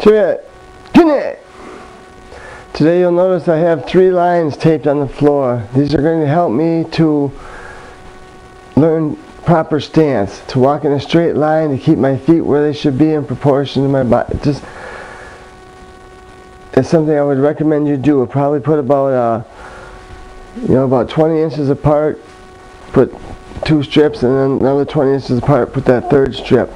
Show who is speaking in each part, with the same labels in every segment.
Speaker 1: Today you'll notice I have 3 lines taped on the floor. These are going to help me to learn proper stance, to walk in a straight line, to keep my feet where they should be in proportion to my body. It's something I would recommend you do. Probably put about about 20 inches apart, put 2 strips, and then another 20 inches apart, put that 3rd strip.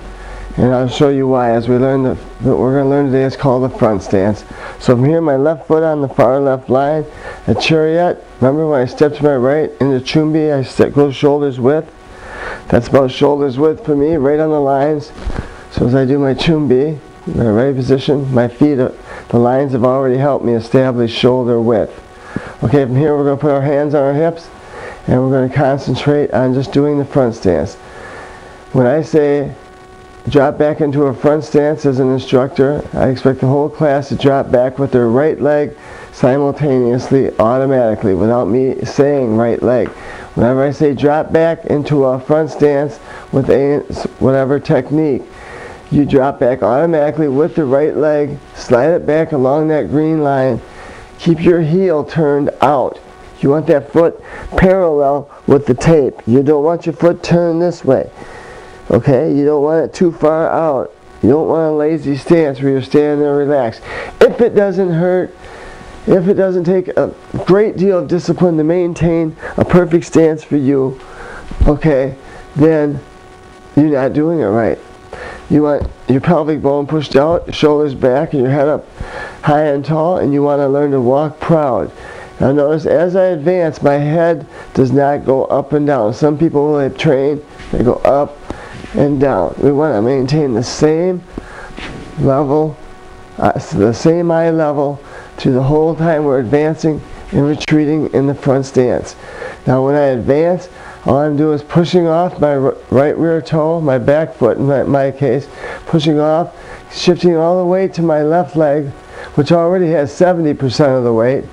Speaker 1: And I'll show you why as we learn what we're going to learn today is called the front stance. So from here, my left foot on the far left line, a chariot. Remember when I step to my right into chumbi, I go shoulders width. That's about shoulders width for me, right on the lines. So as I do my chumbi, my right position, my feet, the lines have already helped me establish shoulder width. Okay, from here we're going to put our hands on our hips, and we're going to concentrate on just doing the front stance. When I say drop back into a front stance as an instructor, I expect the whole class to drop back with their right leg simultaneously, automatically, without me saying right leg. Whenever I say drop back into a front stance with whatever technique, you drop back automatically with the right leg, slide it back along that green line, keep your heel turned out. You want that foot parallel with the tape. You don't want your foot turned this way. Okay, you don't want it too far out. You don't want a lazy stance where you're standing there relaxed. If it doesn't hurt, if it doesn't take a great deal of discipline to maintain a perfect stance for you, okay, then you're not doing it right. You want your pelvic bone pushed out, shoulders back, and your head up high and tall, and you want to learn to walk proud. Now notice as I advance, my head does not go up and down. Some people, when they train, they go up and down. We want to maintain the same level, the same eye level to the whole time we're advancing and retreating in the front stance. Now when I advance, all I'm doing is pushing off my right rear toe, my back foot in my case, pushing off, shifting all the weight to my left leg, which already has 70% of the weight.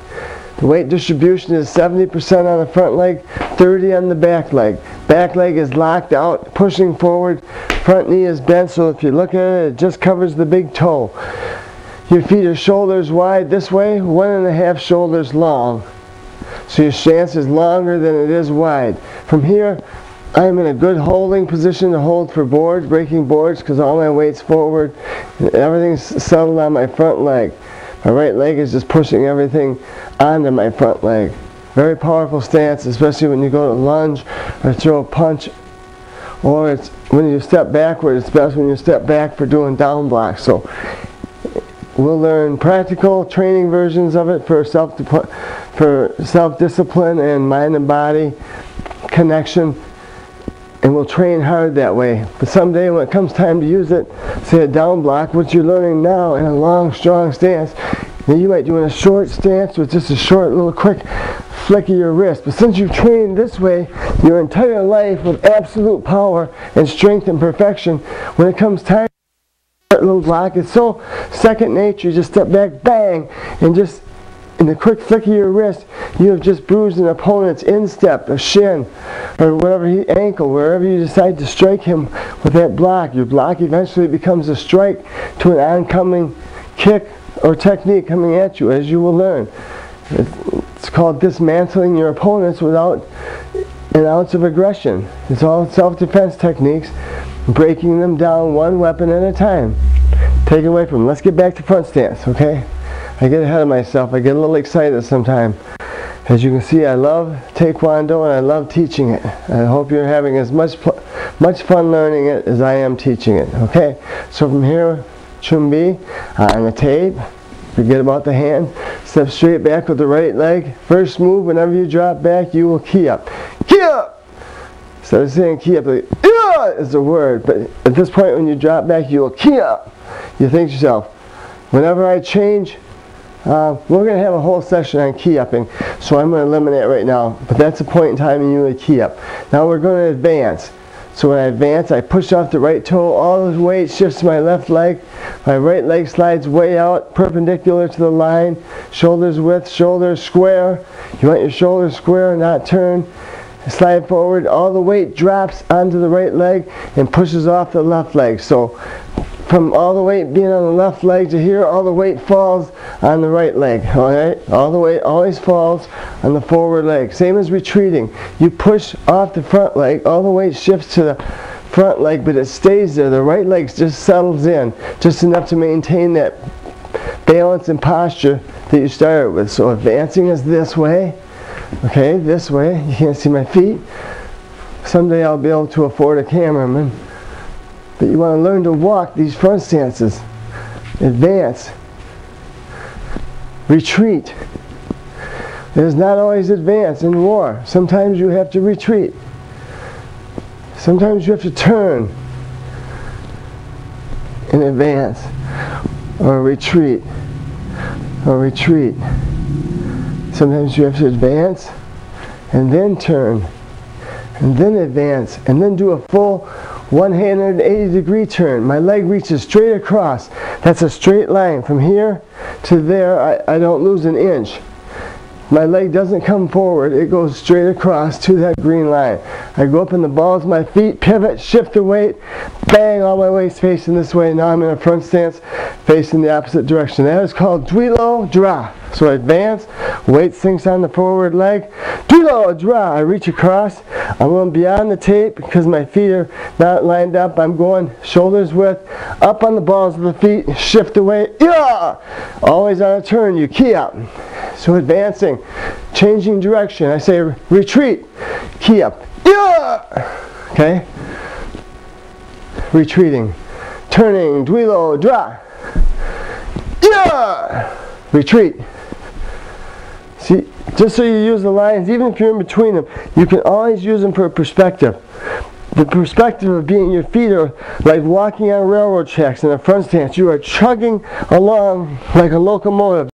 Speaker 1: The weight distribution is 70% on the front leg, 30 on the back leg. Back leg is locked out, pushing forward. Front knee is bent, so if you look at it, it just covers the big toe. Your feet are shoulders wide this way, 1.5 shoulders long. So your stance is longer than it is wide. From here, I'm in a good holding position to hold for boards, breaking boards, because all my weight's forward. Everything's settled on my front leg. My right leg is just pushing everything onto my front leg. Very powerful stance, especially when you go to lunge or throw a punch, or it's when you step backward. It's best when you step back for doing down blocks. So we'll learn practical training versions of it for self-discipline and mind and body connection, and we'll train hard that way. But someday when it comes time to use it, say a down block, what you're learning now in a long, strong stance, then you might do in a short stance with just a short, little quick flick of your wrist. But since you've trained this way your entire life with absolute power and strength and perfection, when it comes time to little block, it's so second nature. You just step back, bang, and just in the quick flick of your wrist, you have just bruised an opponent's instep, or shin, or whatever ankle, wherever you decide to strike him with that block. Your block eventually becomes a strike to an oncoming kick or technique coming at you, as you will learn. It's called dismantling your opponents without an ounce of aggression. It's all self-defense techniques, breaking them down one weapon at a time. Take it away from them. Let's get back to front stance, okay? I get ahead of myself. I get a little excited sometimes. As you can see, I love Taekwondo and I love teaching it. I hope you're having as much fun learning it as I am teaching it, okay? So from here, chumbi on the tape. Forget about the hand. Step straight back with the right leg. First move, whenever you drop back, you will key up. Key up! Instead of saying key up, like, is the word. But at this point, when you drop back, you will key up. You think to yourself, whenever I change, we're going to have a whole session on key upping, so I'm going to eliminate it right now. But that's the point in time when you would key up. Now we're going to advance. So when I advance, I push off the right toe, all the weight shifts to my left leg. My right leg slides way out, perpendicular to the line. Shoulders width, shoulders square. You want your shoulders square, not turn. Slide forward, all the weight drops onto the right leg and pushes off the left leg. So from all the weight being on the left leg to here, all the weight falls on the right leg. Alright? All the weight always falls on the forward leg. Same as retreating. You push off the front leg, all the weight shifts to the front leg, but it stays there. The right leg just settles in, just enough to maintain that balance and posture that you started with. So advancing is this way. Okay, this way. You can't see my feet. Someday I'll be able to afford a cameraman. But you want to learn to walk these front stances. Advance. Retreat. It is not always advance in war. Sometimes you have to retreat. Sometimes you have to turn and advance. Or retreat. Or retreat. Sometimes you have to advance and then turn. And then advance. And then do a full 180-degree turn. My leg reaches straight across. That's a straight line. From here to there, I don't lose an inch. My leg doesn't come forward. It goes straight across to that green line. I go up in the balls of my feet, pivot, shift the weight, bang, all my weight's facing this way. Now I'm in a front stance facing the opposite direction. That is called Duilo Dra. So I advance, weight sinks on the forward leg. Duilo Dra. I reach across. I'm going beyond the tape because my feet are not lined up. I'm going shoulders width, up on the balls of the feet, shift the weight. Yeah! Always on a turn, you key up. So advancing, changing direction. I say retreat, key up. Yeah! Okay? Retreating, turning, Duilo Dra. Yeah! Retreat. See, just so you use the lines, even if you're in between them, you can always use them for perspective. The perspective of being, your feet are like walking on railroad tracks in a front stance. You are chugging along like a locomotive.